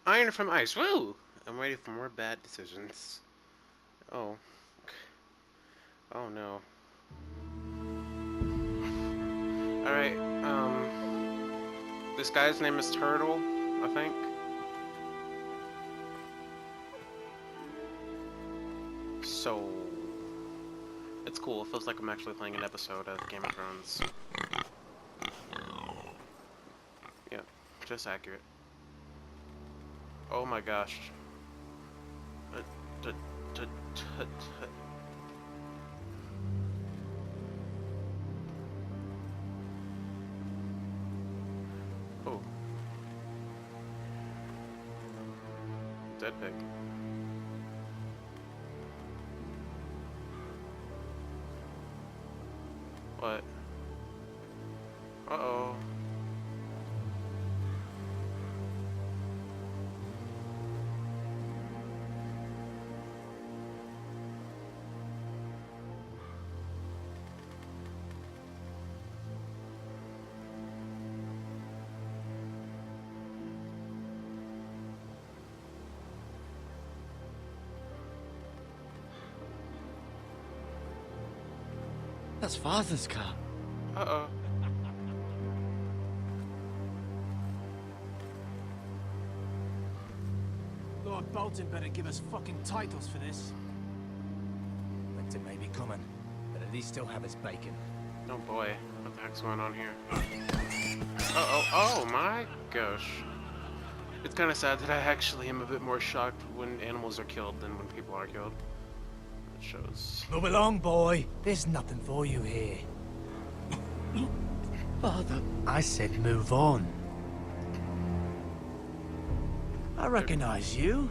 Iron from ice. Woo! I'm ready for more bad decisions. Oh. Oh no. Alright, this guy's name is Turtle, I think. So, it's cool. It feels like I'm actually playing an episode of Game of Thrones. Yeah, just accurate. Oh my gosh. Oh. Dead pig. What? Uh-oh. That's Father's car. Uh-oh. Lord Bolton better give us fucking titles for this. Winter may be coming, but at least he'll have his bacon. Oh boy. What the heck's going on here? Uh-oh. Oh my gosh. It's kind of sad that I actually am a bit more shocked when animals are killed than when people are killed. It shows. Move along, boy. There's nothing for you here. Father. I said move on. I recognize you.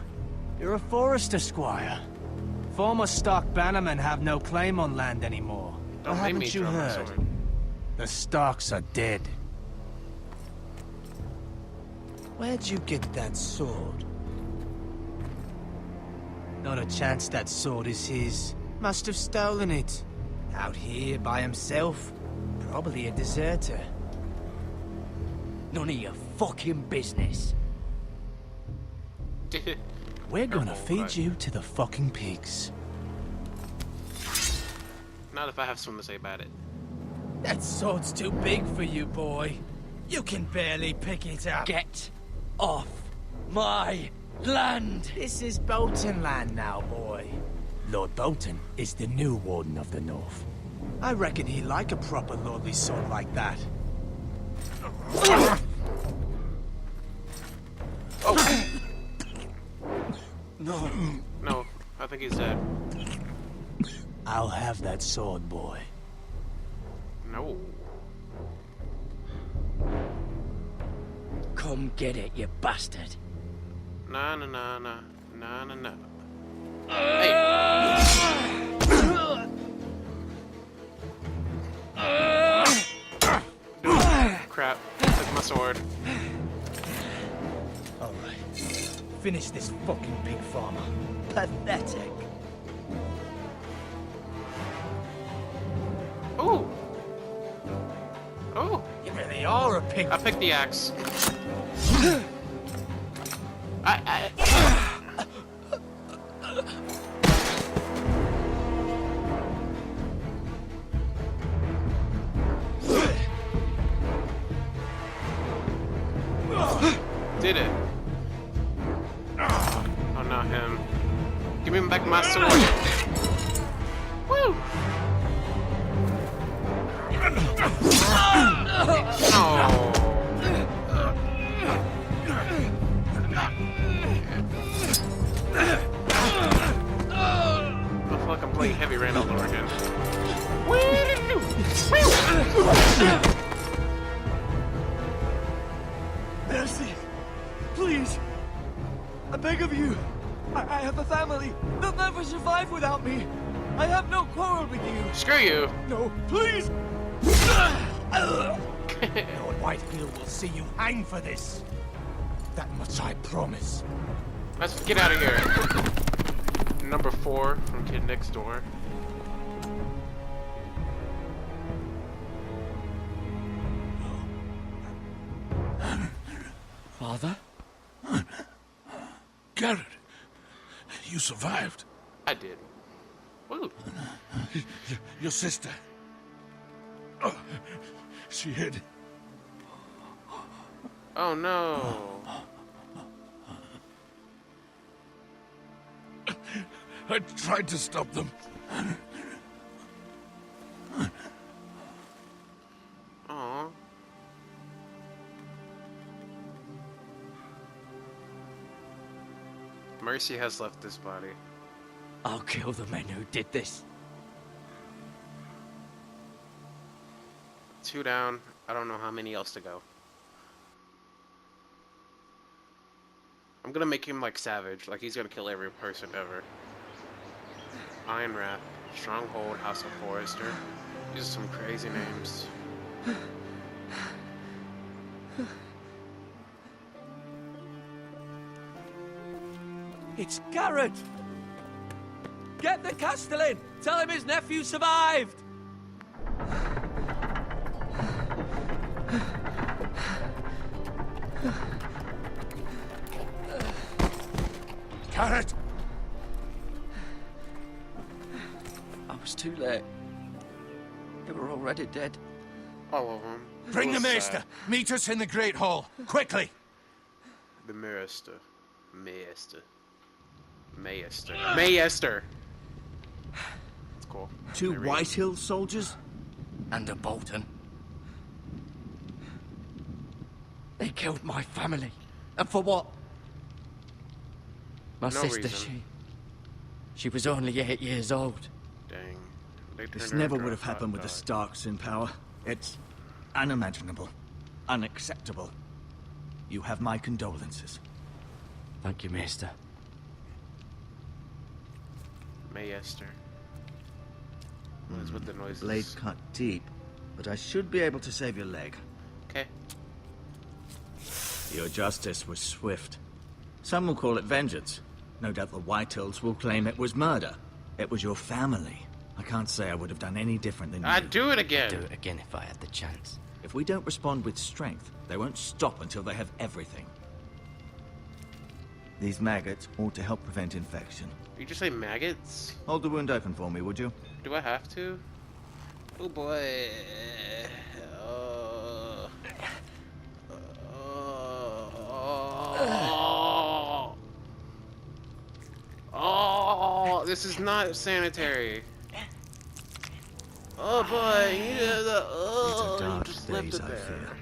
You're a Forester squire. Former Stark bannermen have no claim on land anymore. Don't Or make me haven't you draw my heard? sword. The Starks are dead. Where'd you get that sword? Not a chance that sword is his. Must have stolen it. Out here by himself. Probably a deserter. None of your fucking business. We're gonna Careful, feed right. you to the fucking pigs. Not if I have something to say about it. That sword's too big for you, boy. You can barely pick it up. Get off my land! This is Bolton land now, boy. Lord Bolton is the new Warden of the North. I reckon he'd like a proper lordly sword like that. Oh! No. No, I think he's dead. I'll have that sword, boy. No. Come get it, you bastard. Nah, nah, nah, nah. Nah, nah, nah. Hey! Crap. Took my sword. Alright. Finish this fucking pig farmer. Pathetic. Ooh! Oh! You really are a pig. I picked the axe. I did it. Oh, not him. Give me back my sword. Woo! Oh. I feel like I'm playing Heavy Rain all over again. Mercy! Please! I beg of you! I have a family! They'll never survive without me! I have no quarrel with you! Screw you. No, please! Lord Whitefield will see you hang for this! That much I promise. Let's get out of here. Number 4 from Kid Next Door. Father? Garrett, you survived. I did. Woo. Your sister. Oh, she hid. Oh no. I tried to stop them. Aw. Mercy has left this body. I'll kill the men who did this. 2 down. I don't know how many else to go. I'm gonna make him like savage, like he's gonna kill every person ever. Iron Wrath, Stronghold, House of Forester. These are some crazy names. It's Garrett! Get the Castellan! Tell him his nephew survived! Garrett! I was too late. They were already dead. All of them. Bring the Maester. Meet us in the Great Hall. Quickly! The Maester. Maester. Maester. Maester! It's cool. 2 Maybe. White Hill soldiers? And a Bolton. They killed my family. And for what? My No sister, reason. she was only 8 years old. Dang. They This turned her never into would a have happened with the hot Starks in power. It's unimaginable. Unacceptable. You have my condolences. Thank you, Maester. dog. Maester. What is with the noises? Blade cut deep, but I should be able to save your leg. Okay. Your justice was swift. Some will call it vengeance. No doubt the Whitehills will claim it was murder. It was your family. I can't say I would have done any different than you. I'd do it again. Do it again if I had the chance. If we don't respond with strength, they won't stop until they have everything. These maggots ought to help prevent infection. You just say maggots? Hold the wound open for me, would you? Do I have to? Oh boy. Oh, this is not sanitary. Oh boy, These are dark just left days, it I there. fear.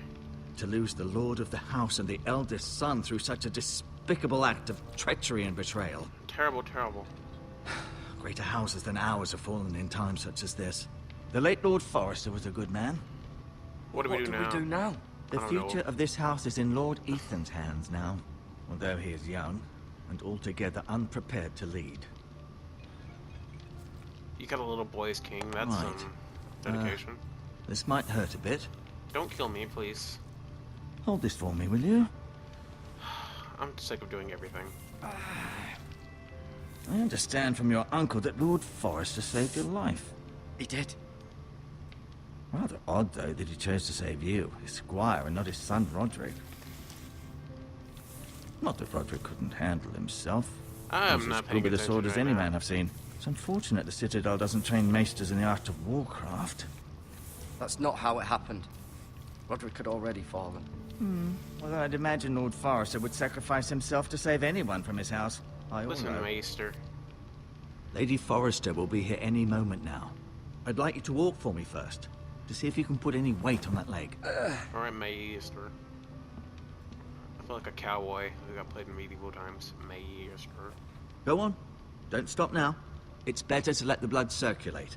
To lose the lord of the house and the eldest son through such a despicable act of treachery and betrayal. Terrible, terrible. Greater houses than ours have fallen in times such as this. The late Lord Forrester was a good man. What do we do now? The I don't future know. of this house is in Lord Ethan's hands now, although he is young and altogether unprepared to lead. You got a little boy's king. That's Right. some dedication. This might hurt a bit. Don't kill me, please. Hold this for me, will you? I'm sick of doing everything. I understand from your uncle that Lord Forrester saved your life. He did. Rather odd, though, that he chose to save you, his squire, and not his son Roderick. Not that Roderick couldn't handle himself. I'm He's not as paying good with a attention sword as right any now. man I've seen. It's unfortunate the Citadel doesn't train maesters in the art of warcraft. That's not how it happened. Roderick had already fallen. Although I'd imagine Lord Forrester would sacrifice himself to save anyone from his house. I all Listen, know. Maester. Lady Forrester will be here any moment now. I'd like you to walk for me first, to see if you can put any weight on that leg. Alright, Maester. I feel like a cowboy who got played in medieval times. Maester. Go on. Don't stop now. It's better to let the blood circulate.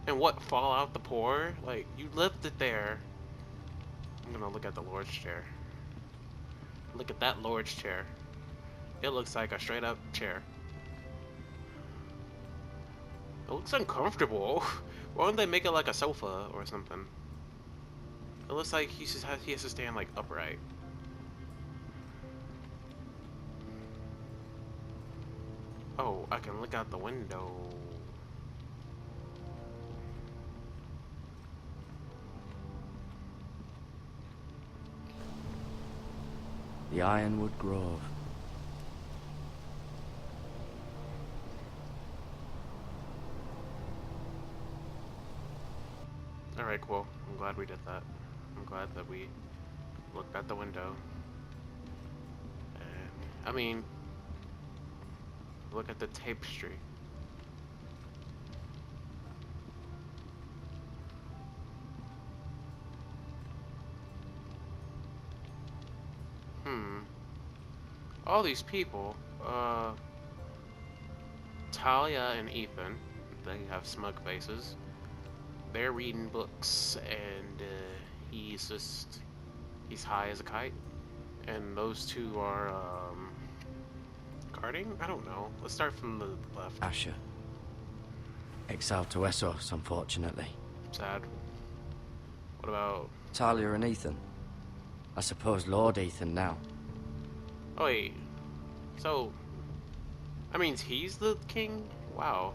And what, fall out the pore? Like, you left it there. I'm gonna look at the Lord's chair. Look at that Lord's chair. It looks like a straight up chair. It looks uncomfortable. Why don't they make it like a sofa or something? It looks like he has to stand like upright. Oh, I can look out the window. The Ironwood Grove. Alright, cool. I'm glad we did that. I'm glad that we looked out the window. And, I mean, look at the tapestry. All these people, Talia and Ethan, they have smug faces. They're reading books, and he's high as a kite. And those two are, guarding? I don't know. Let's start from the left. Asher. Exiled to Essos, unfortunately. Sad. What about... Talia and Ethan. I suppose Lord Ethan now. Oh, wait. So... that means he's the king? Wow.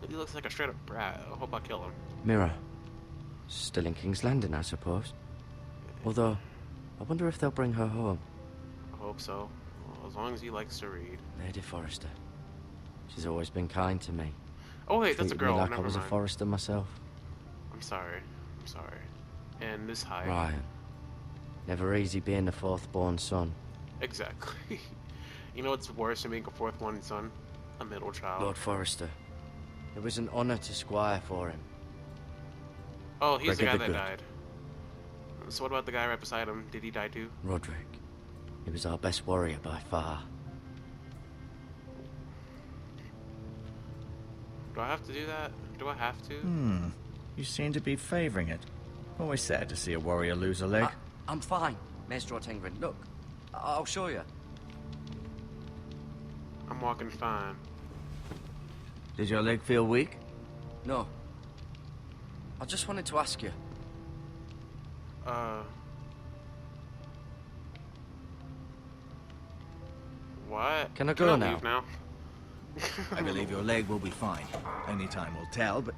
He looks like a straight-up brat. I hope I kill him. Mira. Still in King's Landing, I suppose. Although, I wonder if they'll bring her home. I hope so. Well, as long as he likes to read. Lady Forrester. She's always been kind to me. Oh, wait, that's a Treated girl. me like Never I was mind. a Forrester myself. I'm sorry. I'm sorry. And this high. Ryan. Never easy being the fourth-born son. Exactly. You know what's worse than being a fourth-born son? A middle child. Lord Forrester. It was an honor to squire for him. Oh, he's the guy Regular that good. died. So what about the guy right beside him? Did he die too? Roderick. He was our best warrior by far. Do I have to do that? Do I have to? You seem to be favoring it. Always sad to see a warrior lose a leg. I'm fine, Maestro Tengrin. Look, I'll show you. I'm walking fine. Did your leg feel weak? No. I just wanted to ask you. What? Can I go now? Leave now? I believe your leg will be fine. Only time will tell, but...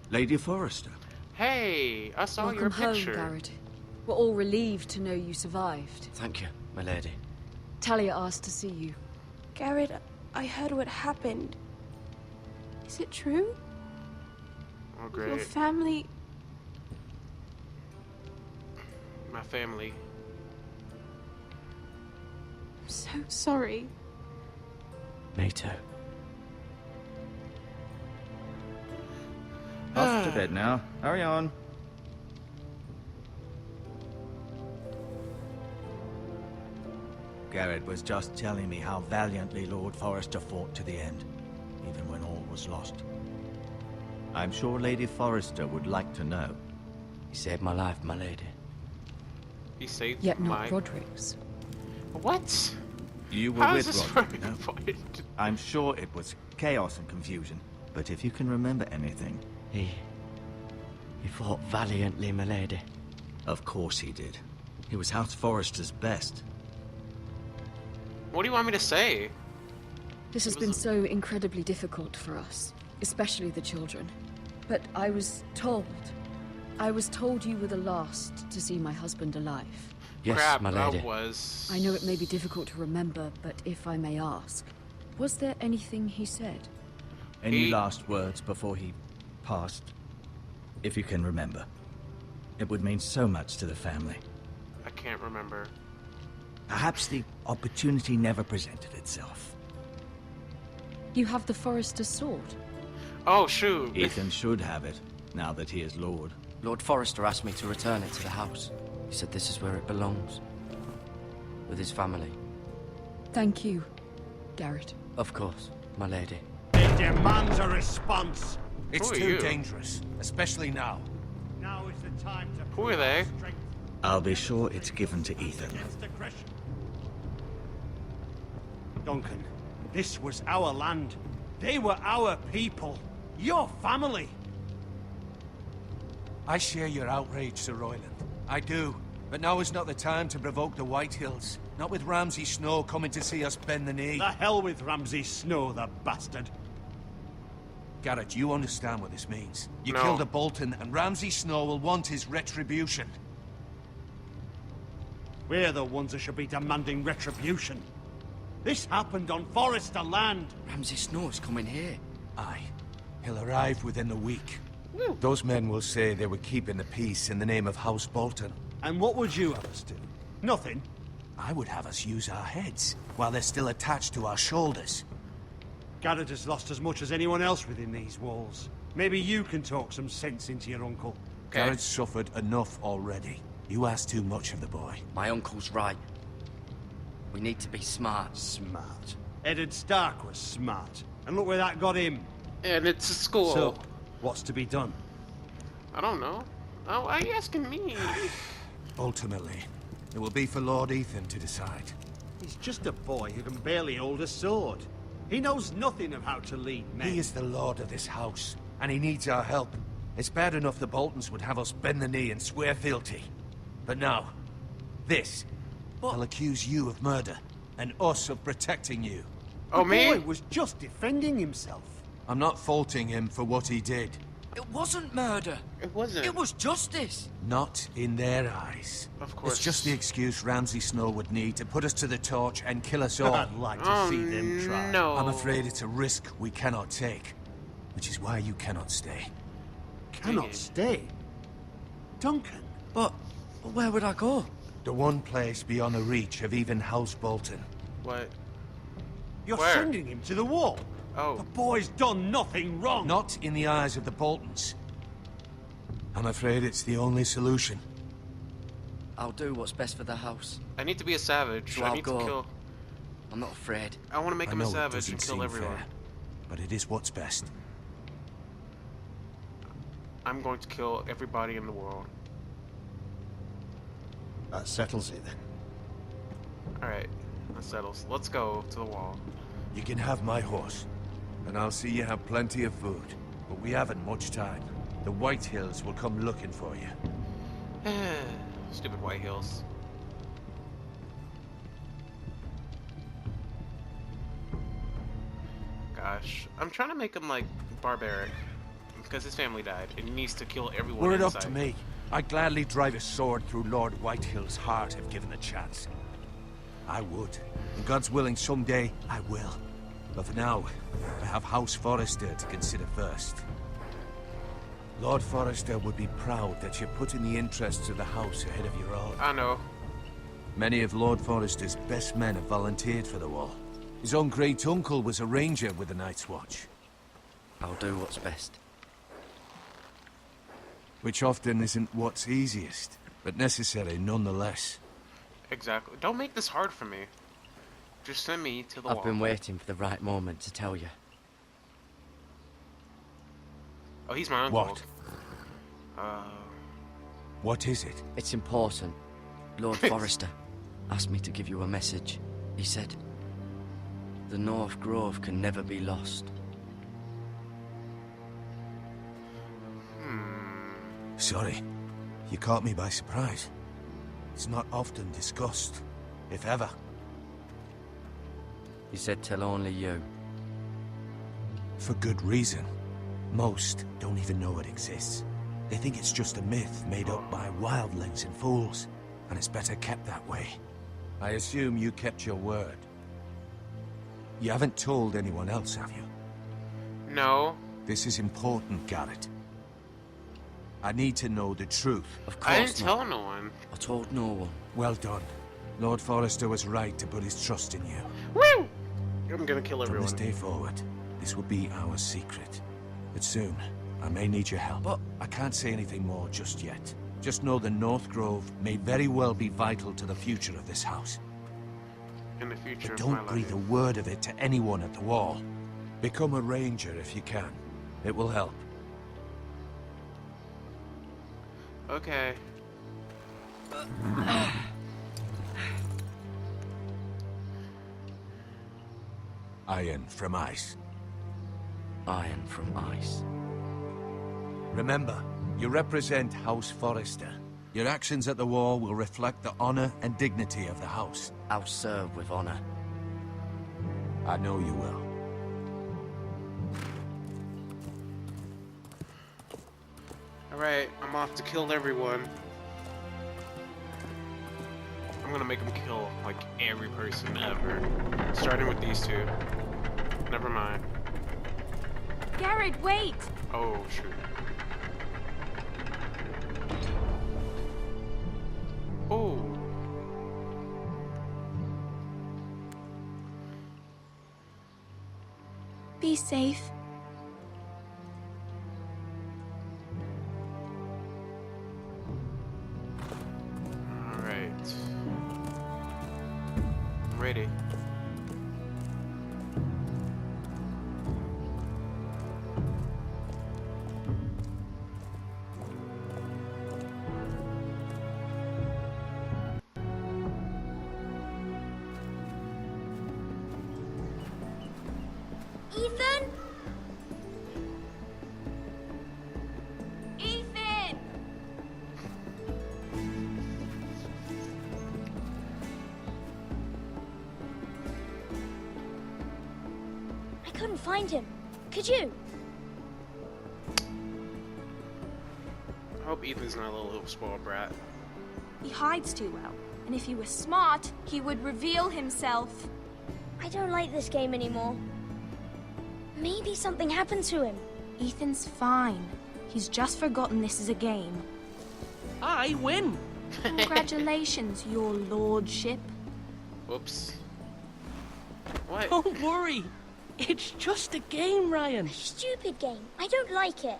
Lady Forrester. Hey, I saw your Welcome home, picture. Garrett. We're all relieved to know you survived. Thank you, my lady. Talia asked to see you. Garrett, I heard what happened. Is it true? Oh, Your great. family... My family. I'm so sorry. Me too. Off to bed now. Hurry on. Garrett was just telling me how valiantly Lord Forrester fought to the end, even when all was lost. I'm sure Lady Forrester would like to know. He saved my life, my lady. He saved Yet my... not Roderick's. What? You were How is with this Roderick, for no? a point? I'm sure it was chaos and confusion, but if you can remember anything... He fought valiantly, my lady. Of course he did. He was House Forrester's best. What do you want me to say? This has been so incredibly difficult for us, especially the children. But I was told you were the last to see my husband alive. Yes, Crap, my I lady. was... I know it may be difficult to remember, but if I may ask, was there anything he said? Any He- last words before he passed? If you can remember. It would mean so much to the family. I can't remember. Perhaps the opportunity never presented itself. You have the Forester's sword. Oh, shoot. Ethan should have it, now that he is Lord. Lord Forrester asked me to return it to the house. He said this is where it belongs. With his family. Thank you, Garrett. Of course, my lady. It demands a response. It's It's Who are too too you? dangerous, especially now. Now is the time to Who are they? I'll be sure it's given to Ethan. against aggression. Duncan, this was our land. They were our people. Your family. I share your outrage, Sir Royland. I do. But now is not the time to provoke the Whitehills. Not with Ramsay Snow coming to see us bend the knee. The hell with Ramsay Snow, the bastard. Garrett, you understand what this means. You No. killed a Bolton, and Ramsay Snow will want his retribution. We're the ones that should be demanding retribution. This happened on Forrester land. Ramsay Snow's coming here. Aye. He'll arrive within a week. Those men will say they were keeping the peace in the name of House Bolton. And what would you have us do? Nothing. I would have us use our heads while they're still attached to our shoulders. Garrett has lost as much as anyone else within these walls. Maybe you can talk some sense into your uncle. Okay. Garrett's suffered enough already. You ask too much of the boy. My uncle's right. We need to be smart. Smart. Eddard Stark was smart. And look where that got him. And it's a school. So, what's to be done? I don't know. Oh, why are you asking me? Ultimately, it will be for Lord Ethan to decide. He's just a boy who can barely hold a sword. He knows nothing of how to lead men. He is the lord of this house, and he needs our help. It's bad enough the Boltons would have us bend the knee and swear fealty. But now, this. I'll accuse you of murder, and us of protecting you. Oh, the me? boy was just defending himself. I'm not faulting him for what he did. It wasn't murder. It wasn't. It was justice. Not in their eyes. Of course. It's just the excuse Ramsay Snow would need to put us to the torch and kill us all. I'd like to see them try. No. I'm afraid it's a risk we cannot take, which is why you cannot stay. Cannot stay. Duncan. But where would I go? The one place beyond the reach of even House Bolton. What? You're Where? sending him to the wall. Oh. The boy's done nothing wrong. Not in the eyes of the Boltons. I'm afraid it's the only solution. I'll do what's best for the house. I need to be a savage. So I I'll need go. to kill. I'm not afraid. I want to make I him a know it savage doesn't and kill seem everyone. fair, but it is what's best. I'm going to kill everybody in the world. That settles it then. Alright, that settles. Let's go to the wall. You can have my horse, and I'll see you have plenty of food. But we haven't much time. The White Hills will come looking for you. Stupid White Hills. Gosh, I'm trying to make him like barbaric because his family died and he needs to kill everyone. Were it inside. up to me, I'd gladly drive a sword through Lord Whitehill's heart if given the chance. I would. And God's willing, someday I will. But for now, I have House Forrester to consider first. Lord Forrester would be proud that you're putting the interests of the house ahead of your own. I know. Many of Lord Forrester's best men have volunteered for the wall. His own great uncle was a ranger with the Night's Watch. I'll do what's best. Which often isn't what's easiest, but necessary nonetheless. Exactly. Don't make this hard for me. Just send me to the I've wall. been waiting for the right moment to tell you. Oh, he's my uncle. What? What is it? It's important. Lord Forrester asked me to give you a message. He said, the North Grove can never be lost. Sorry, you caught me by surprise. It's not often discussed, if ever. He said tell only you. For good reason. Most don't even know it exists. They think it's just a myth made up by wildlings and fools, and it's better kept that way. I assume you kept your word. You haven't told anyone else, have you? No. This is important, Garrett. I need to know the truth. Of I didn't course not. tell no one. I told no one. Well done. Lord Forrester was right to put his trust in you. Woo! I'm gonna kill From everyone. this day forward, this will be our secret. But soon, I may need your help. But- I can't say anything more just yet. Just know the North Grove may very well be vital to the future of this house. In the future But of my don't breathe life. a word of it to anyone at the wall. Become a ranger if you can. It will help. Okay. Iron from ice. Iron from ice. Remember, you represent House Forrester. Your actions at the wall will reflect the honor and dignity of the house. I'll serve with honor. I know you will. Alright, I'm off to kill everyone. I'm gonna make them kill, like, every person ever. Starting with these two. Never mind. Garrett, wait! Oh, shoot. Be safe. Alright. I'm ready. Ethan? Ethan! I couldn't find him. Could you? I hope Ethan's not a little spoiled brat. He hides too well. And if he were smart, he would reveal himself. I don't like this game anymore. Maybe something happened to him. Ethan's fine. He's just forgotten this is a game. I win! Congratulations, your lordship. Whoops. What? Don't worry. It's just a game, Ryan. Stupid game. I don't like it.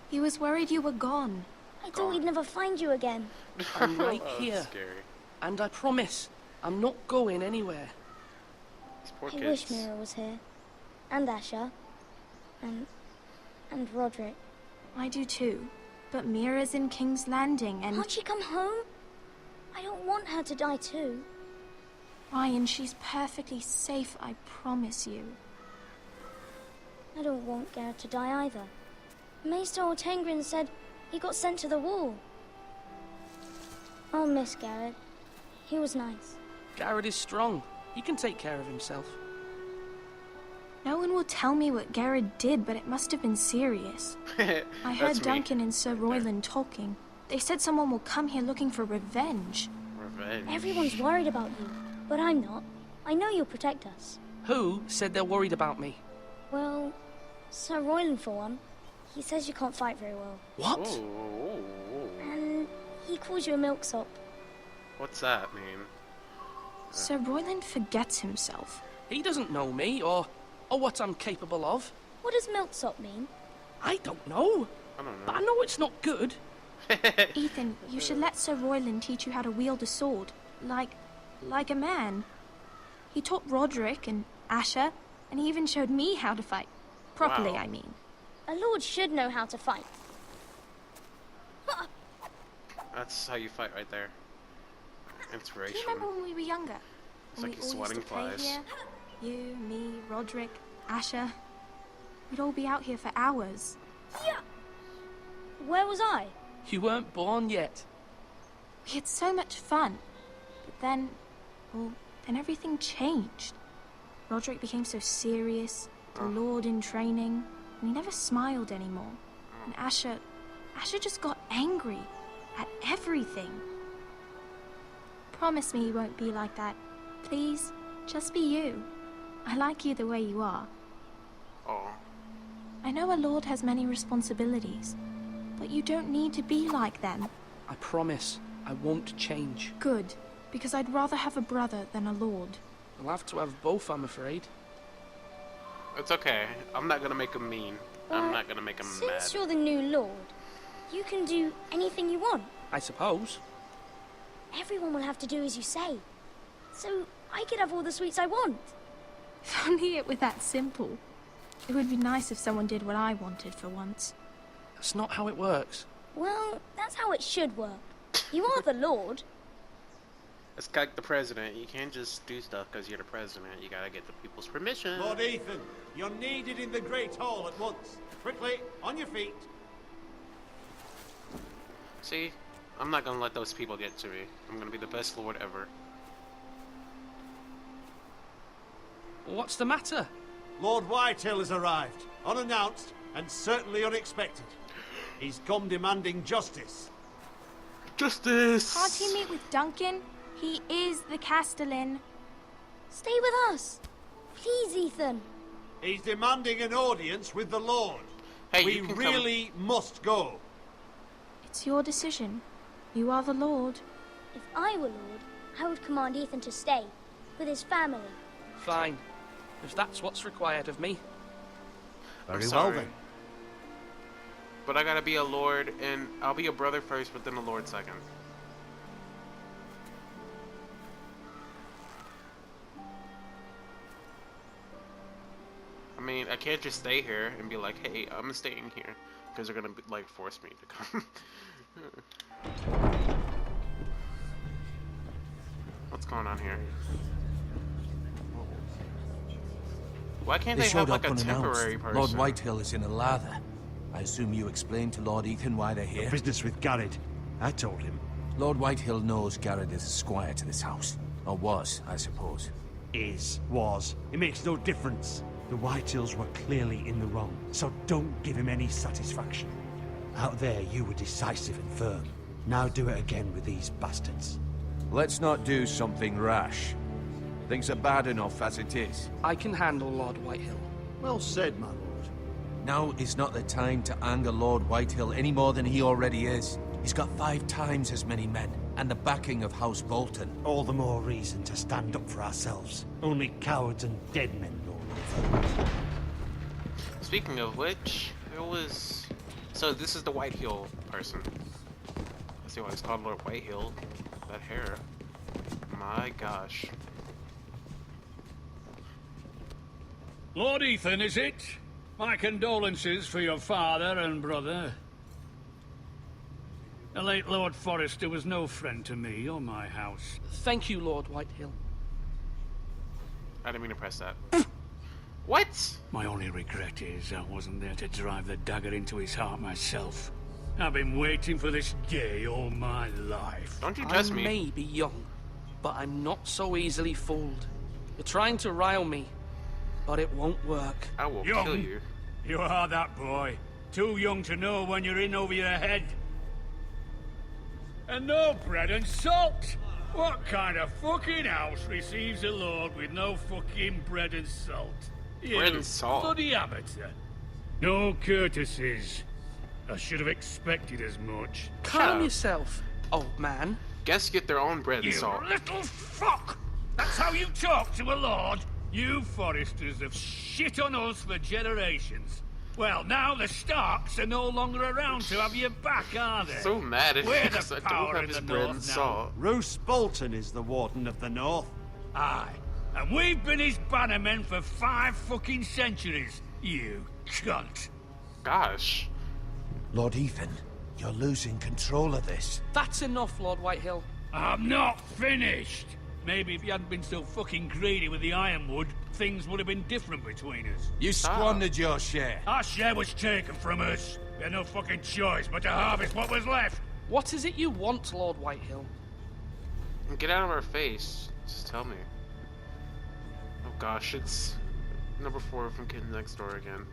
He was worried you were gone. I thought we'd never find you again. I'm right Oh, here. that's scary. And I promise, I'm not going anywhere. These poor I kids. wish Mira was here. And Asher. And Roderick. I do too. But Mira's in King's Landing and... Can't she come home? I don't want her to die too. Ryan, she's perfectly safe, I promise you. I don't want Garrett to die either. Maester Ortengrin said he got sent to the wall. I'll miss Garrett. He was nice. Garrett is strong. He can take care of himself. No one will tell me what Garrett did, but it must have been serious. I heard That's me. Duncan and Sir Royland talking. They said someone will come here looking for revenge. Revenge. Everyone's worried about you, but I'm not. I know you'll protect us. Who said they're worried about me? Well, Sir Royland for one. He says you can't fight very well. What? Oh. And he calls you a milksop. What's that mean? Sir Royland forgets himself. He doesn't know me or what I'm capable of. What does milksop mean? I don't know. I don't But I know. know it's not good. Ethan, you should let Sir Royland teach you how to wield a sword. Like a man. He taught Roderick and Asher, and he even showed me how to fight. Properly, Wow. I mean. A lord should know how to fight. That's how you fight right there. Do Inspiration. you remember when we were younger? It's When like we he's all used sweating to play flies. here? You, me, Roderick, Asher. We'd all be out here for hours. Where was I? You weren't born yet. We had so much fun. But then, well, then everything changed. Roderick became so serious, the Lord in training, and he never smiled anymore. And Asher just got angry at everything. Promise me you won't be like that. Please, just be you. I like you the way you are. Oh. I know a lord has many responsibilities, but you don't need to be like them. I promise I won't change. Good, because I'd rather have a brother than a lord. I'll have to have both, I'm afraid. It's okay. I'm not gonna make him mean. I'm not gonna make him Since mad. you're the new lord, you can do anything you want. I suppose. Everyone will have to do as you say. So I could have all the sweets I want. If only it were that simple. It would be nice if someone did what I wanted for once. That's not how it works. Well, that's how it should work. You are the lord. It's like the president. You can't just do stuff because you're the president. You gotta get the people's permission. Lord Ethan, you're needed in the Great Hall at once. Quickly, on your feet. See? I'm not gonna let those people get to me. I'm gonna be the best lord ever. What's the matter? Lord Whitehill has arrived, unannounced and certainly unexpected. He's come demanding justice. Justice! Can't he meet with Duncan? He is the Castellan. Stay with us. Please, Ethan. He's demanding an audience with the Lord. Hey, we you can really must go. It's your decision. You are the Lord. If I were lord, I would command Ethan to stay with his family. Fine. If that's what's required of me, Very well sorry. then. But I gotta be a lord, and I'll be a brother first, but then a lord second. I mean, I can't just stay here and be like, hey, I'm staying here. Because they're gonna, like, force me to come. What's going on here? Why can't they have, like, a temporary person? Lord Whitehill is in a lather. I assume you explained to Lord Ethan why they're here? Business with Garrett. I told him. Lord Whitehill knows Garrett is a squire to this house. Or was, I suppose. Was. It makes no difference. The Whitehills were clearly in the wrong, so don't give him any satisfaction. Out there, you were decisive and firm. Now do it again with these bastards. Let's not do something rash. Things are bad enough as it is. I can handle Lord Whitehill. Well said, my lord. Now is not the time to anger Lord Whitehill any more than he already is. He's got 5 times as many men, and the backing of House Bolton. All the more reason to stand up for ourselves. Only cowards and dead men, Lord. Speaking of which, there was... So this is the Whitehill person. Let's see why it's called Lord Whitehill. That hair. My gosh. Lord Ethan, is it? My condolences for your father and brother. The late Lord Forrester was no friend to me or my house. Thank you, Lord Whitehill. I didn't mean to press that. What? My only regret is I wasn't there to drive the dagger into his heart myself. I've been waiting for this day all my life. Don't you test me. I may be young, but I'm not so easily fooled. You're trying to rile me, but it won't work. I will Young? kill you. You are that boy. Too young to know when you're in over your head. And no bread and salt! What kind of fucking house receives a lord with no fucking bread and salt? You Bread and salt? bloody amateur. No courtesies. I should have expected as much. Calm up. yourself, old man. Guests get their own bread and You salt. little fuck! That's how you talk to a lord? You Forresters have shit on us for generations. Well, now the Starks are no longer around to have your back, are they? So mad at We're him the because I power don't have in his the bread and north now. salt. Roose Bolton is the Warden of the North. Aye. And we've been his bannermen for 5 fucking centuries. You cunt. Gosh. Lord Ethan, you're losing control of this. That's enough, Lord Whitehill. I'm not finished. Maybe if you hadn't been so fucking greedy with the ironwood, things would have been different between us. You squandered your share. Our share was taken from us. We had no fucking choice but to harvest what was left. What is it you want, Lord Whitehill? Get out of our face. Just tell me. Oh gosh, it's number 4 from Kid Next Door again.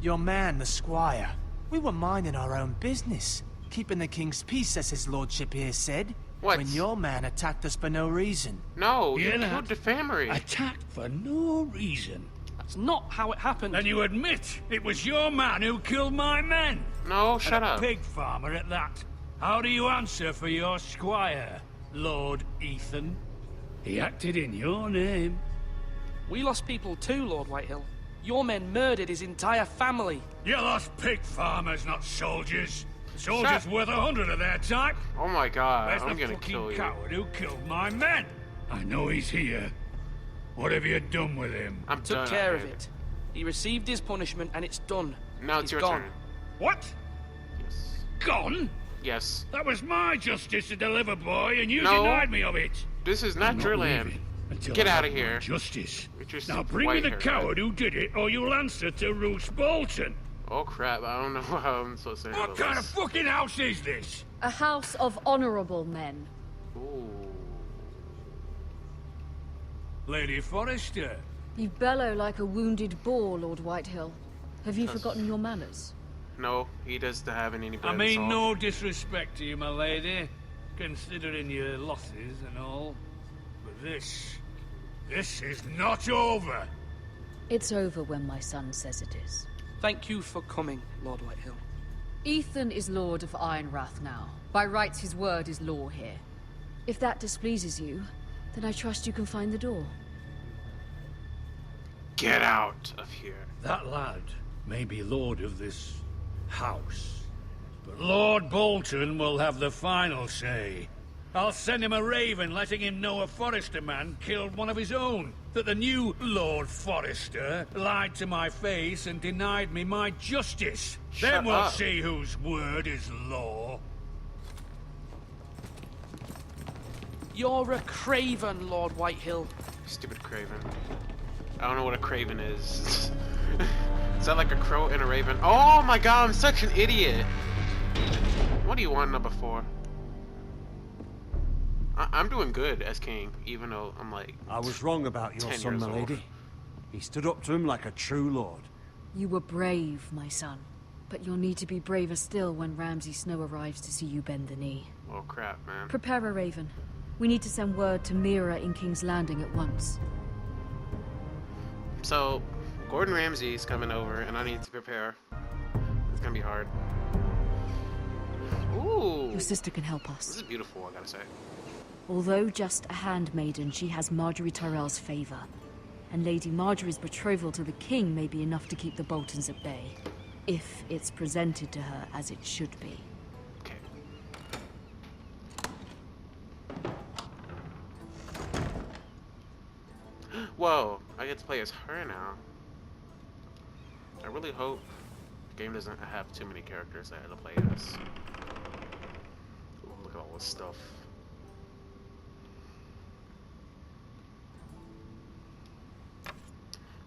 Your man, the squire. We were minding our own business. Keeping the king's peace, as his lordship here said. What? When your man attacked us for no reason. No, Hear you that? killed the family. Attacked for no reason. That's not how it happened. Then you admit it was your man who killed my men. No, shut And a up. pig farmer at that. How do you answer for your squire, Lord Ethan? He acted in your name. We lost people too, Lord Whitehill. Your men murdered his entire family. You lost pig farmers, not soldiers. Soldiers Shut- worth 100 of their type. Oh my god, Where's I'm the gonna fucking kill you. coward who killed my men? I know he's here. What have you done with him? I'm Took done. care of it. He received his punishment and it's done. Now it's He's your gone. turn. What? Yes. Gone? Yes. That was my justice to deliver, boy, and you No. denied me of it. This is not I'm your not land. leaving until Get I out have of my here. Justice. With your Now stupid bring me white the hair, coward who did it, or you'll answer to Roose Bolton. Oh crap, I don't know how I'm supposed to handle What kind of this. fucking house is this? A house of honorable men. Ooh. Lady Forrester. You bellow like a wounded boar, Lord Whitehill. Have you forgotten your manners? No, he doesn't have any bread I and mean salt. no disrespect to you, my lady, considering your losses and all. But this is not over. It's over when my son says it is. Thank you for coming, Lord Whitehill. Ethan is Lord of Ironrath now. By rights, his word is law here. If that displeases you, then I trust you can find the door. Get out of here. That lad may be lord of this house, but Lord Bolton will have the final say. I'll send him a raven letting him know a Forrester man killed one of his own. That the new Lord Forrester lied to my face and denied me my justice. Then we'll see whose word is law. You're a craven, Lord Whitehill. Stupid craven. I don't know what a craven is. Is that like a crow and a raven? Oh my god, I'm such an idiot. What do you want number 4? I'm doing good as king, even though I'm like... I was wrong about your 10 son, years my old. lady. He stood up to him like a true lord. You were brave, my son. But you'll need to be braver still when Ramsay Snow arrives to see you bend the knee. Oh crap, man. Prepare a raven. We need to send word to Mira in King's Landing at once. So, Gordon Ramsay's coming over, and I need to prepare. It's gonna be hard. Ooh! Your sister can help This us. is beautiful, I gotta say. Although just a handmaiden, she has Marjorie Tyrell's favor. And Lady Marjorie's betrothal to the king may be enough to keep the Boltons at bay. If it's presented to her as it should be. Okay. Whoa, I get to play as her now. I really hope the game doesn't have too many characters that I have to play as. Ooh, look at all this stuff.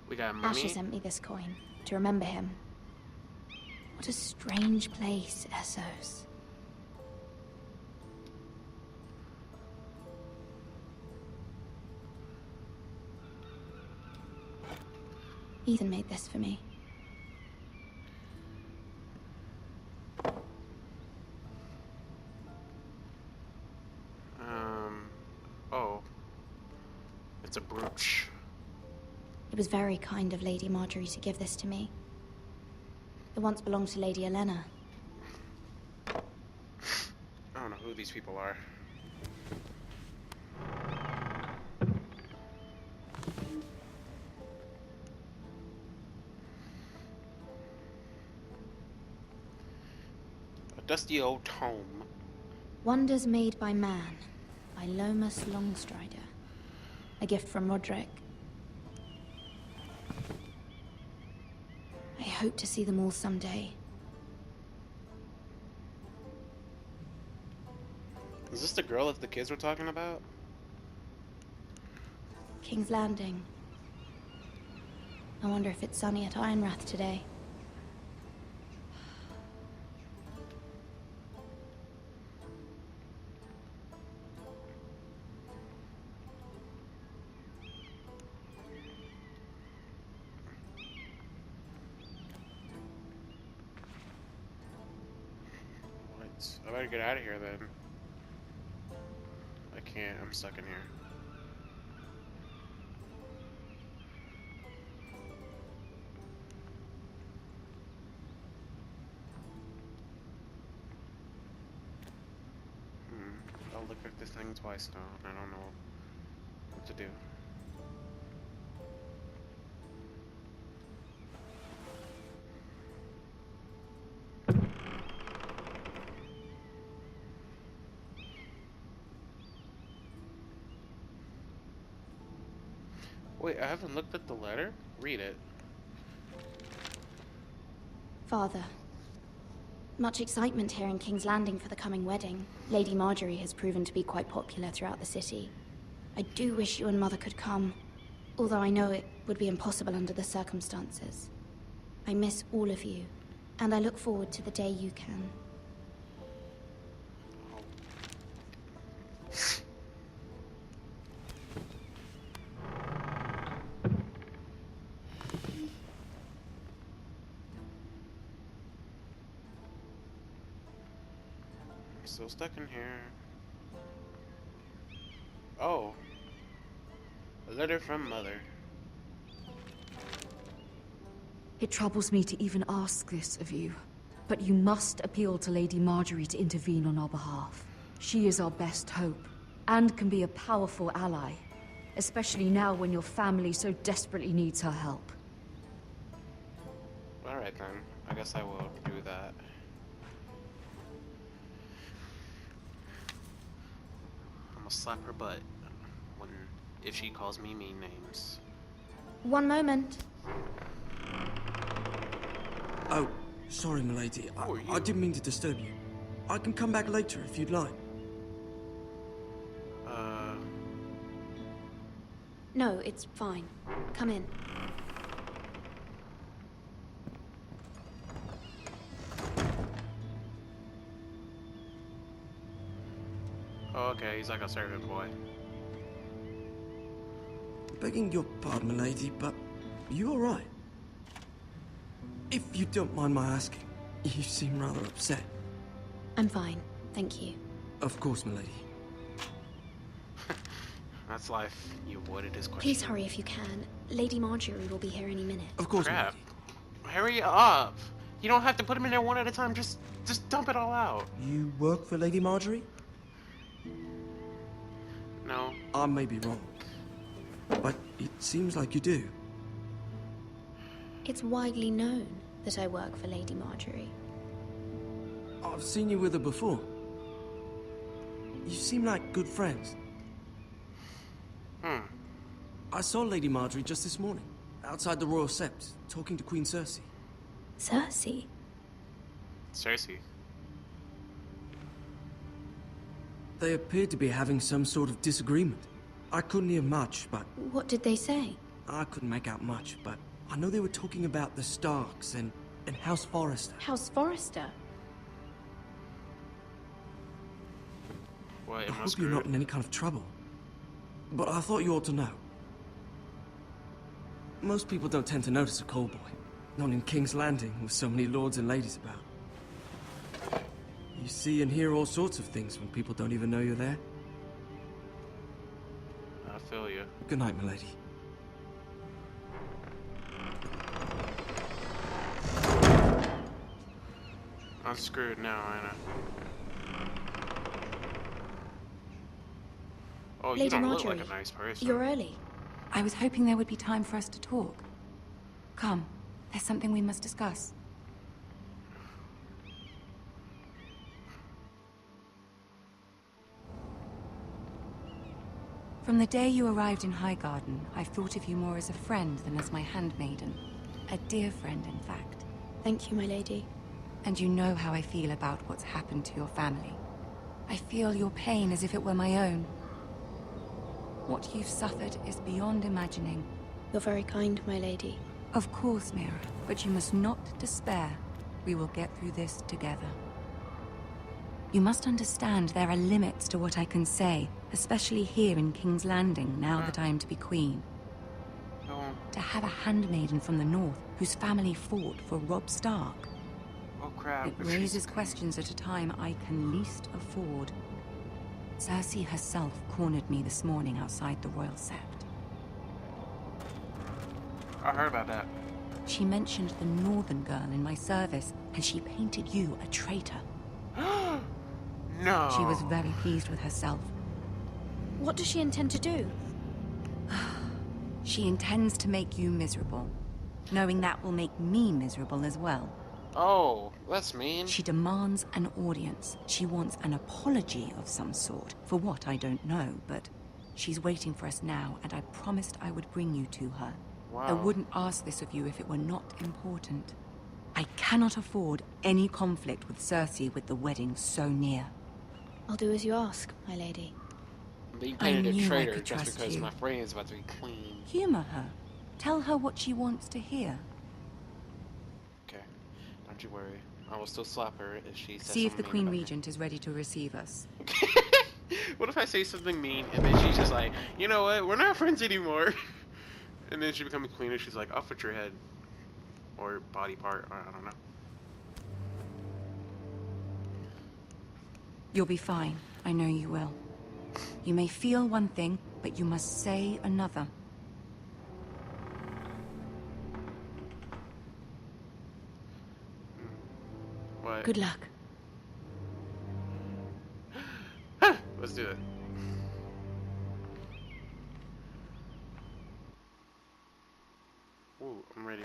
We got money. Asher sent me this coin to remember him. What a strange place, Essos. Ethan made this for me. Oh. It's a brooch. It was very kind of Lady Marjorie to give this to me. It once belonged to Lady Elena. I don't know who these people are. A dusty old tome. Wonders Made by Man, by Lomas Longstrider. A gift from Roderick. I hope to see them all someday. Is this the girl that the kids were talking about? King's Landing. I wonder if it's sunny at Ironrath today. I better get out of here then. I can't, I'm stuck in here. I'll look at this thing twice now, and I don't know what to do. Wait, I haven't looked at the letter? Read it. Father. Much excitement here in King's Landing for the coming wedding. Lady Marjorie has proven to be quite popular throughout the city. I do wish you and Mother could come, although I know it would be impossible under the circumstances. I miss all of you, and I look forward to the day you can. Still stuck in here. Oh. A letter from Mother. It troubles me to even ask this of you, but you must appeal to Lady Marjorie to intervene on our behalf. She is our best hope, and can be a powerful ally, especially now when your family so desperately needs her help. Alright then, I guess I will do that. I'm gonna slap her butt if she calls me mean names. One moment. Oh, sorry, milady. I didn't mean to disturb you. I can come back later if you'd like. No, it's fine. Come in. Oh, okay, he's like a servant boy. Begging your pardon, milady, but you all right? If you don't mind my asking, you seem rather upset. I'm fine, thank you. Of course, milady. That's life. You avoided his question. Please hurry if you can. Lady Marjorie will be here any minute. Of course, Crap. milady. Hurry up! You don't have to put them in there one at a time. Just dump it all out. You work for Lady Marjorie? No. I may be wrong, but it seems like you do. It's widely known that I work for Lady Marjorie. I've seen you with her before. You seem like good friends. I saw Lady Marjorie just this morning, outside the Royal Sept, talking to Queen Cersei. Cersei? Cersei. They appeared to be having some sort of disagreement. I couldn't hear much, but... What did they say? I couldn't make out much, but I know they were talking about the Starks and House Forrester. House Forrester? What, I hope you're not in any kind of trouble. But I thought you ought to know. Most people don't tend to notice a call boy. Not in King's Landing, with so many lords and ladies about. You see and hear all sorts of things when people don't even know you're there. I feel you. Good night, milady. I'm screwed now, Anna. Oh, you Lady don't Marjorie, look like a nice person. you're early. I was hoping there would be time for us to talk. Come, there's something we must discuss. From the day you arrived in Highgarden, I've thought of you more as a friend than as my handmaiden. A dear friend, in fact. Thank you, my lady. And you know how I feel about what's happened to your family. I feel your pain as if it were my own. What you've suffered is beyond imagining. You're very kind, my lady. Of course, Mira, but you must not despair. We will get through this together. You must understand there are limits to what I can say, especially here in King's Landing, now that I am to be queen. To have a handmaiden from the north whose family fought for Robb Stark. Oh crap. It raises questions at a time I can least afford. Cersei herself cornered me this morning outside the Royal Sept. I heard about that. She mentioned the northern girl in my service, and she painted you a traitor. No. She was very pleased with herself. What does she intend to do? She intends to make you miserable, knowing that will make me miserable as well. Oh, that's mean. She demands an audience. She wants an apology of some sort. For what, I don't know, but she's waiting for us now, and I promised I would bring you to her. Wow. I wouldn't ask this of you if it were not important. I cannot afford any conflict with Cersei with the wedding so near. I'll do as you ask, my lady. But you I painted knew a I traitor could just trust because you. my friend's about to be queen. Humor her. Tell her what she wants to hear. Okay. Don't you worry. I will still slap her if she says See if the something Queen mean about Regent is ready to receive us. me. What if I say something mean and then she's just like, you know what, we're not friends anymore. And then she becomes queen and she's like, off with your head. Or body part, or I don't know. You'll be fine. I know you will. You may feel one thing, but you must say another. What? Good luck. Let's do it. Ooh, I'm ready.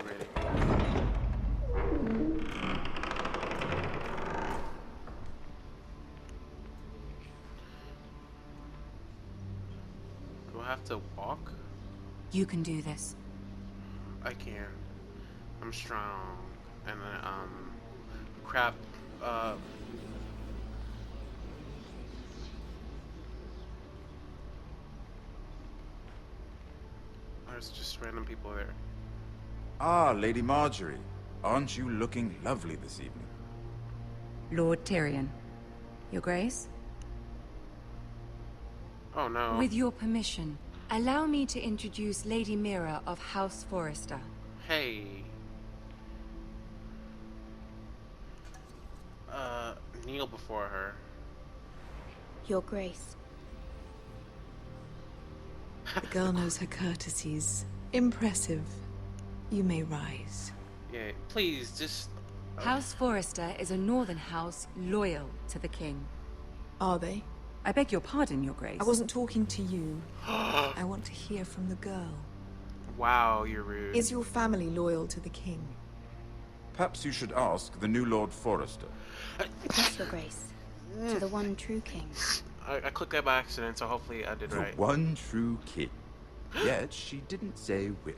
have to walk? You can do this. I can. I'm strong. And then, crap. There's just random people there. Ah, Lady Marjorie. Aren't you looking lovely this evening? Lord Tyrion. Your Grace? Oh no. With your permission, allow me to introduce Lady Mira of House Forrester. Hey. Kneel before her. Your Grace. The girl knows her courtesies. Impressive. You may rise. Yeah, please, just... House Forrester is a northern house loyal to the king. Are they? I beg your pardon, Your Grace. I wasn't talking to you. I want to hear from the girl. Wow, you're rude. Is your family loyal to the king? Perhaps you should ask the new Lord Forrester. Yes, Your Grace. To the one true king. I clicked that by accident, so hopefully I did The right. one true king. Yet she didn't say which.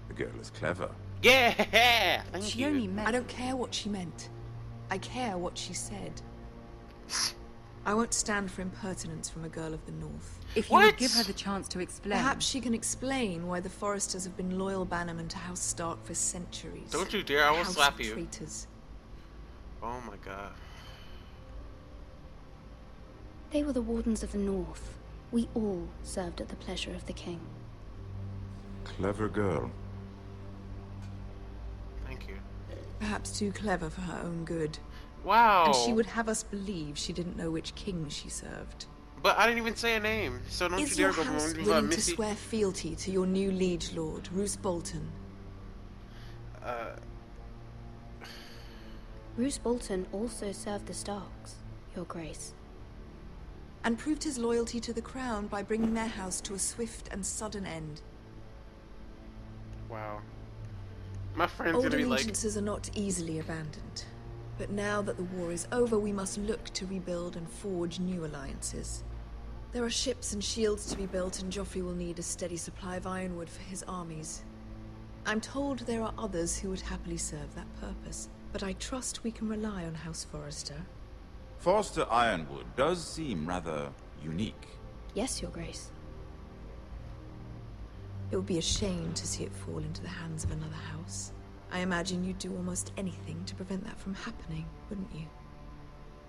The girl is clever. Yeah! Thank She you. only meant... I don't care what she meant. I care what she said. I won't stand for impertinence from a girl of the North. If you would give her the chance to explain... Perhaps she can explain why the Forresters have been loyal bannermen to House Stark for centuries. Don't you dare, I will House slap of you. Traitors. Oh my god. They were the Wardens of the North. We all served at the pleasure of the king. Clever girl. Thank you. Perhaps too clever for her own good. Wow. And she would have us believe she didn't know which king she served. But I didn't even say a name, so don't Is you your dare go house wrong willing to Missy. swear fealty to your new liege lord, Roose Bolton? Roose Bolton also served the Starks, Your Grace. And proved his loyalty to the crown by bringing their house to a swift and sudden end. Wow. My friend's Old gonna be like... allegiances are not easily abandoned. But now that the war is over, we must look to rebuild and forge new alliances. There are ships and shields to be built, and Joffrey will need a steady supply of ironwood for his armies. I'm told there are others who would happily serve that purpose, but I trust we can rely on House Forrester. Forrester Ironwood does seem rather unique. Yes, Your Grace. It would be a shame to see it fall into the hands of another house. I imagine you'd do almost anything to prevent that from happening, wouldn't you?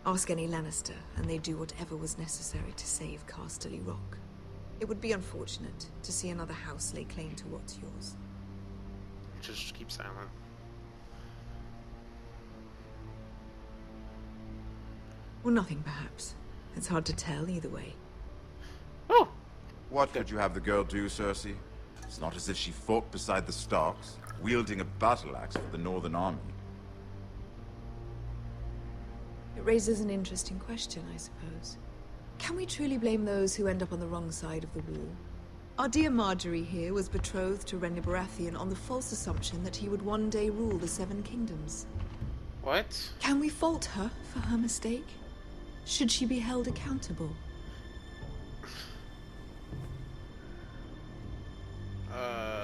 Ask any Lannister, and they'd do whatever was necessary to save Casterly Rock. It would be unfortunate to see another house lay claim to what's yours. Just keep silent. Or nothing, perhaps. It's hard to tell either way. Oh! What could you have the girl do, Cersei? It's not as if she fought beside the Starks, wielding a battle axe for the Northern Army. It raises an interesting question, I suppose. Can we truly blame those who end up on the wrong side of the war? Our dear Marjorie here was betrothed to Renly Baratheon on the false assumption that he would one day rule the Seven Kingdoms. What? Can we fault her for her mistake? Should she be held accountable?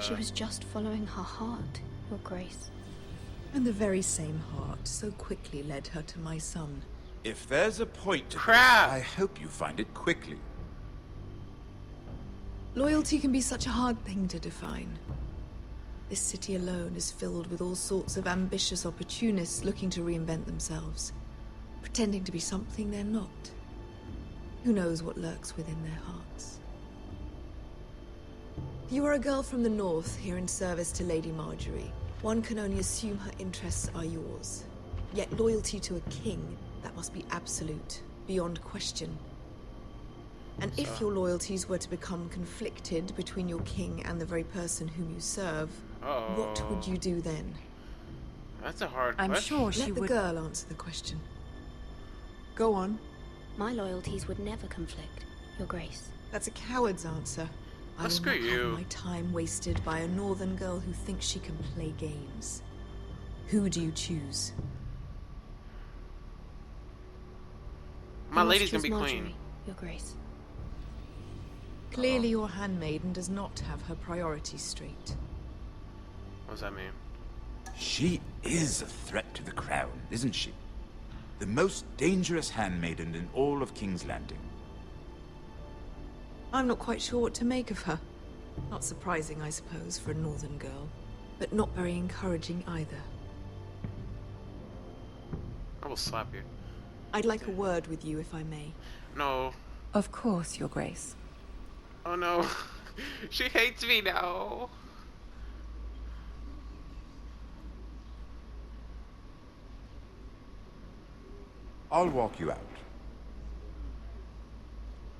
She was just following her heart, Your Grace. And the very same heart so quickly led her to my son. If there's a point to this, Crap! I hope you find it quickly. Loyalty can be such a hard thing to define. This city alone is filled with all sorts of ambitious opportunists looking to reinvent themselves, pretending to be something they're not. Who knows what lurks within their hearts? You are a girl from the north, here in service to Lady Marjorie. One can only assume her interests are yours. Yet loyalty to a king, that must be absolute, beyond question. And if your loyalties were to become conflicted between your king and the very person whom you serve, what would you do then? That's a hard I'm question. sure she Let the would... girl answer the question. Go on. My loyalties would never conflict, Your Grace. That's a coward's answer. I will screw not you. have my time wasted by a northern girl who thinks she can play games. Who do you choose? My I must lady's gonna choose be Marjorie, queen. Your Grace. Clearly your handmaiden does not have her priorities straight. What does that mean? She is a threat to the crown, isn't she? The most dangerous handmaiden in all of King's Landing. I'm not quite sure what to make of her. Not surprising, I suppose, for a northern girl, but not very encouraging either. I will slap you. I'd like a word with you, if I may. No. Of course, Your Grace. Oh no. She hates me now. I'll walk you out.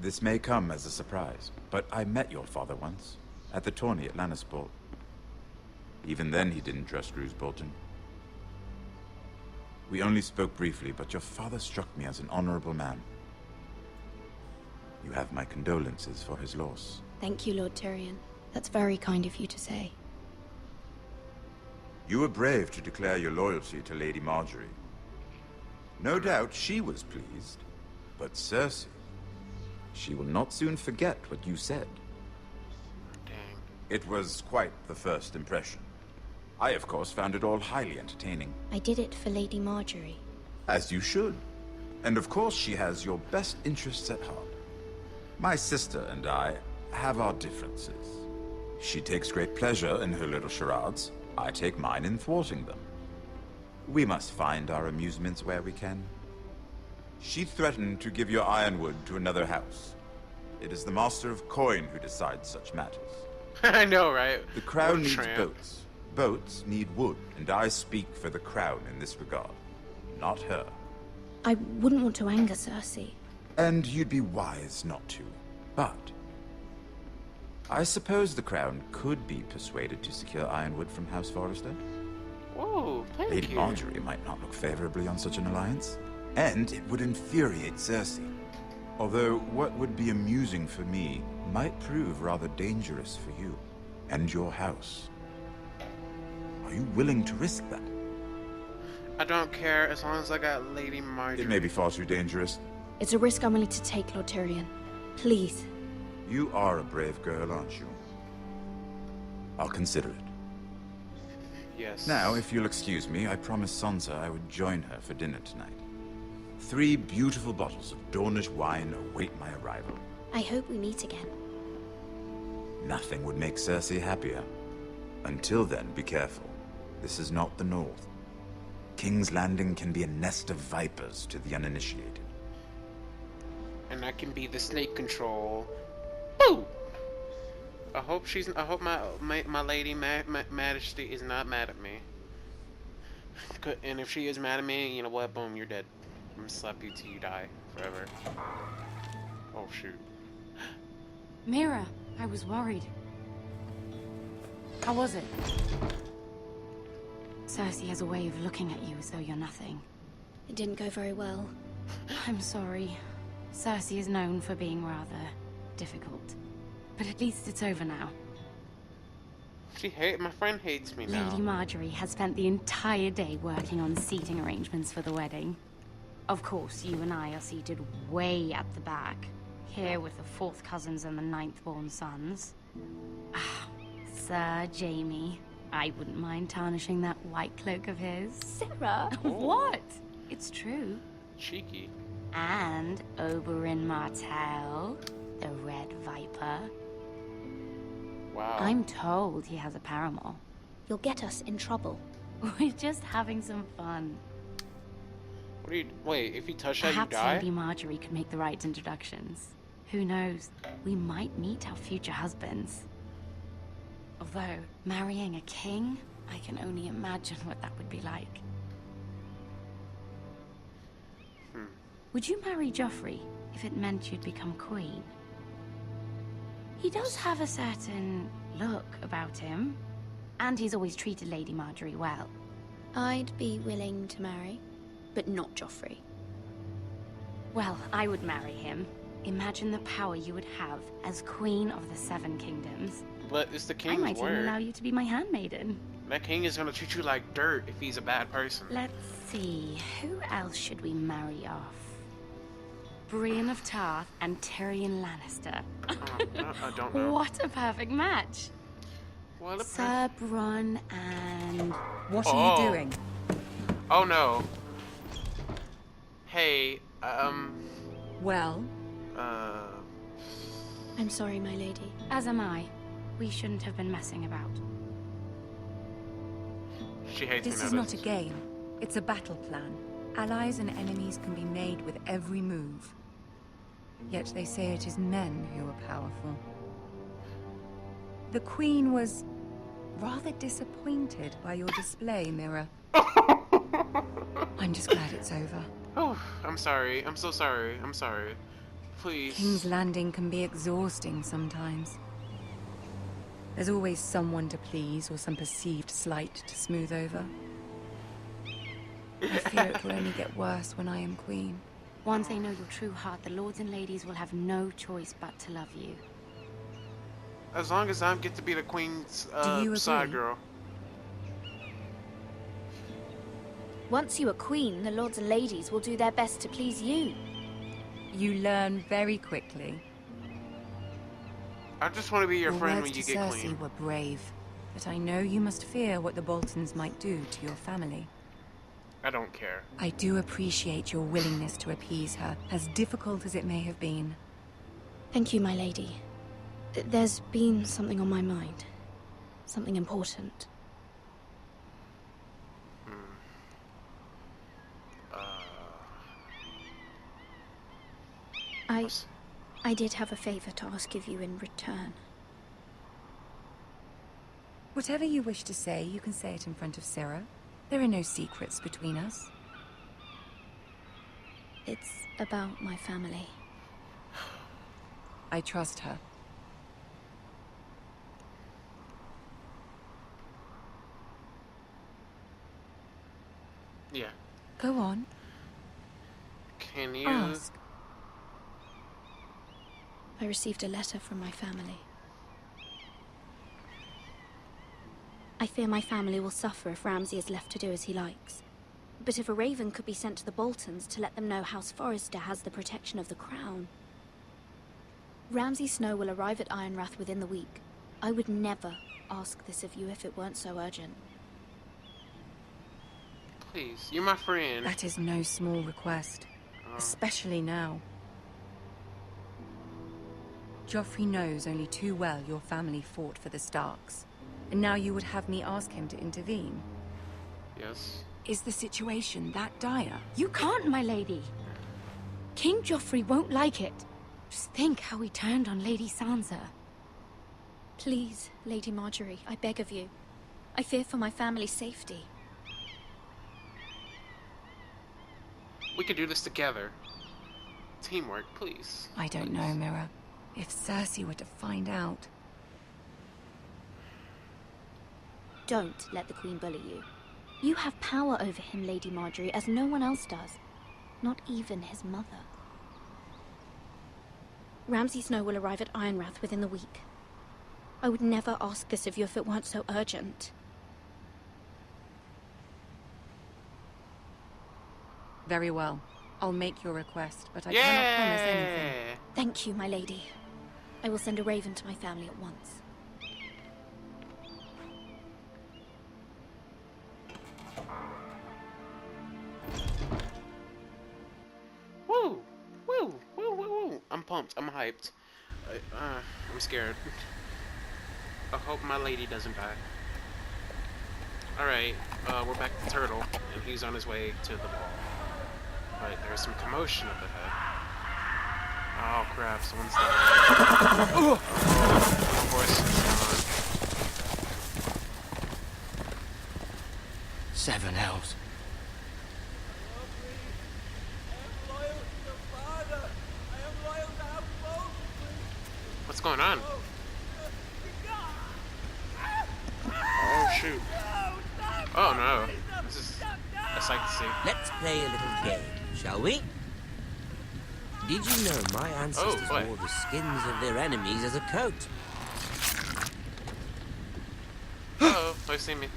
This may come as a surprise, but I met your father once, at the tourney at Lannisport. Even then he didn't trust Roose Bolton. We only spoke briefly, but your father struck me as an honorable man. You have my condolences for his loss. Thank you, Lord Tyrion. That's very kind of you to say. You were brave to declare your loyalty to Lady Marjorie. No doubt she was pleased, but Cersei, she will not soon forget what you said. Dang. It was quite the first impression. I, of course, found it all highly entertaining. I did it for Lady Marjorie. As you should. And of course she has your best interests at heart. My sister and I have our differences. She takes great pleasure in her little charades. I take mine in thwarting them. We must find our amusements where we can. She threatened to give your ironwood to another house. It is the Master of Coin who decides such matters. I know, right? The crown What a needs tramp. boats. Boats need wood, and I speak for the crown in this regard, not her. I wouldn't want to anger Cersei. And you'd be wise not to. But I suppose the crown could be persuaded to secure ironwood from House Forrester. Whoa, thank Lady you. Marjorie might not look favorably on such an alliance. And it would infuriate Cersei. Although what would be amusing for me might prove rather dangerous for you and your house. Are you willing to risk that? I don't care as long as I got Lady Marjorie. It may be far too dangerous. It's a risk I'm willing to take, Lord Tyrion. Please. You are a brave girl, aren't you? I'll consider it. Yes. Now, if you'll excuse me, I promised Sansa I would join her for dinner tonight. 3 beautiful bottles of Dornish wine await my arrival. I hope we meet again. Nothing would make Cersei happier. Until then, be careful. This is not the North. King's Landing can be a nest of vipers to the uninitiated. And I can be the snake control. Woo! I hope my lady Majesty is not mad at me. And if she is mad at me, you know what? Boom, you're dead. I'm gonna slap you till you die forever. Oh shoot. Mira, I was worried. How was it? Cersei has a way of looking at you as though you're nothing. It didn't go very well. I'm sorry. Cersei is known for being rather difficult. But at least it's over now. My friend hates me now. Lady Marjorie has spent the entire day working on seating arrangements for the wedding. Of course, you and I are seated way at the back, here with the 4th cousins and the 9th-born sons. Ah, Sir Jaime. I wouldn't mind tarnishing that white cloak of his. Sarah! What? It's true. Cheeky. And Oberyn Martell, the Red Viper. Wow. I'm told he has a paramour. You'll get us in trouble. We're just having some fun. What do you... Wait, if you touch that, you Perhaps die? Lady Marjorie could make the right introductions. Who knows? We might meet our future husbands. Although, marrying a king, I can only imagine what that would be like. Would you marry Joffrey if it meant you'd become queen? He does have a certain look about him, and he's always treated Lady Marjorie well. I'd be willing to marry, but not Joffrey. Well, I would marry him. Imagine the power you would have as Queen of the 7 Kingdoms. But it's the I king's might even word. allow you to be my handmaiden. That king is gonna treat you like dirt if he's a bad person. Let's see, who else should we marry off? Brienne of Tarth and Tyrion Lannister. I don't know. What a perfect match. What a Sir Bronn and... What are you doing? Oh no. Hey, Well? I'm sorry, my lady. As am I. We shouldn't have been messing about. She hates me This now, is not a doesn't she? game. It's a battle plan. Allies and enemies can be made with every move. Yet they say it is men who are powerful. The Queen was rather disappointed by your display, Mira. I'm just glad it's over. Oh, I'm sorry. I'm so sorry. I'm sorry. Please. King's Landing can be exhausting sometimes. There's always someone to please or some perceived slight to smooth over. I fear it will only get worse when I am queen. Once they know your true heart, the lords and ladies will have no choice but to love you. As long as I get to be the queen's Do you side agree? girl. Once you are queen, the lords and ladies will do their best to please you. You learn very quickly. I just want to be your friend words when you to get Cersei queen. were brave, but I know you must fear what the Boltons might do to your family. I don't care. I do appreciate your willingness to appease her, as difficult as it may have been. Thank you, my lady. There's been something on my mind. Something important. I did have a favor to ask of you in return. Whatever you wish to say, you can say it in front of Sarah. There are no secrets between us. It's about my family. I trust her. Yeah. Go on. Can you? Ask. I received a letter from my family. I fear my family will suffer if Ramsay is left to do as he likes. But if a raven could be sent to the Boltons to let them know House Forrester has the protection of the crown. Ramsay Snow will arrive at Ironrath within the week. I would never ask this of you if it weren't so urgent. Please, you're my friend. That is no small request, especially now. Joffrey knows only too well your family fought for the Starks, and now you would have me ask him to intervene. Yes. Is the situation that dire? You can't, my lady. King Joffrey won't like it. Just think how he turned on Lady Sansa. Please, Lady Marjorie, I beg of you. I fear for my family's safety. We could do this together. Teamwork, please. I don't know, Mira. If Cersei were to find out... Don't let the Queen bully you. You have power over him, Lady Marjorie, as no one else does. Not even his mother. Ramsay Snow will arrive at Ironrath within the week. I would never ask this of you if it weren't so urgent. Very well. I'll make your request, but I cannot promise anything. Thank you, my lady. I will send a raven to my family at once. Woo! Woo! Woo! Woo! Woo! I'm pumped. I'm hyped. I'm scared. I hope my lady doesn't die. Alright, we're back to Turtle, and he's on his way to the ball. But there's some commotion up ahead. Oh crap, someone's dying. Of course, it's 7 elves. What's going on? Oh shoot. Oh no. This is a sight to see. Let's play a little game, shall we? Did you know my ancestors wore the skins of their enemies as a coat? Uh-oh, they see me.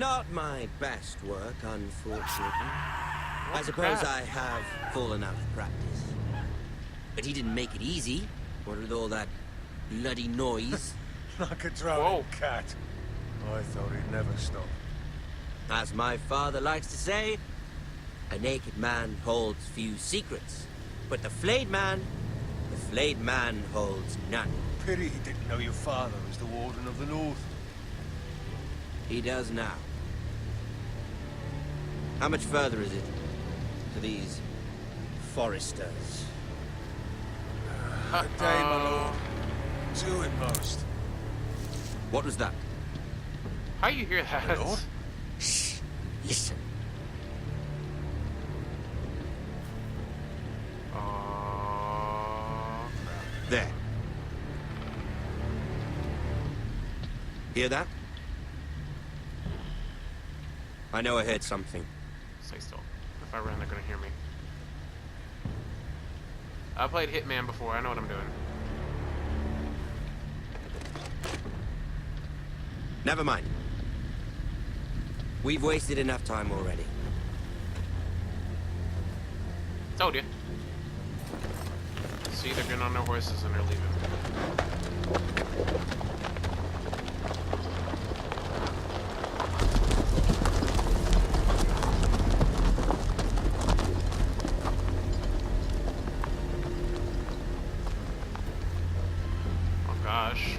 Not my best work, unfortunately. I suppose I have fallen out of practice. But he didn't make it easy, what with all that bloody noise. Like a drowning cat. I thought he'd never stop. As my father likes to say, a naked man holds few secrets. But the flayed man holds none. Pity he didn't know your father was the Warden of the North. He does now. How much further is it to these foresters? A day, my lord. Two at most. What was that? How you hear that? My lord? Shh. Listen. There. Hear that? I know I heard something. Stay still. If I run, they're gonna hear me. I played Hitman before. I know what I'm doing. Never mind. We've wasted enough time already. Told you. See, they're getting on their horses and they're leaving. Oh gosh.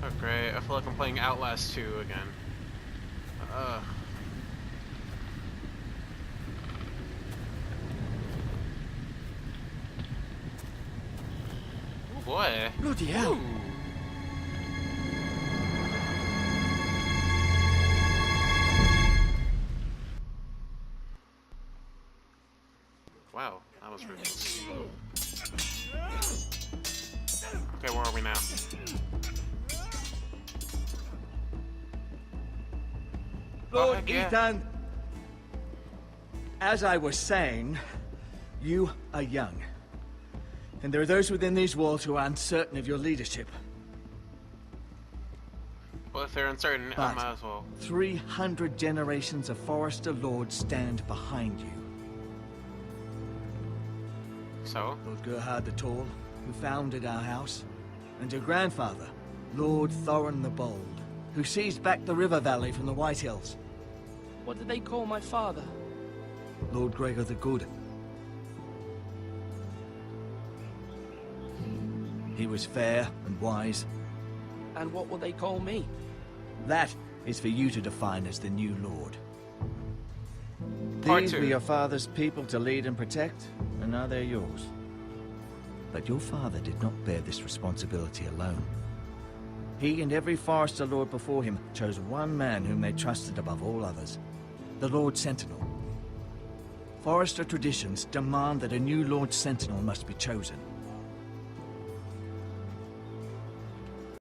Oh great, I feel like I'm playing Outlast 2 again. Oh boy. Bloody hell. Ooh. Wow, that was really cool. Okay, where are we now? Lord yeah. Ethan, as I was saying, you are young. And there are those within these walls who are uncertain of your leadership. Well, if they're uncertain, I But might as well. 300 generations of Forester Lords stand behind you. So? Lord Gerhard the Tall, who founded our house, and your grandfather, Lord Thorin the Bold, who seized back the river valley from the White Hills. What did they call my father? Lord Gregor the Good. He was fair and wise. And what will they call me? That is for you to define as the new lord. Part These two. were your father's people to lead and protect, and now they're yours. But your father did not bear this responsibility alone. He and every Forester Lord before him chose one man whom they trusted above all others, the Lord Sentinel. Forester traditions demand that a new Lord Sentinel must be chosen.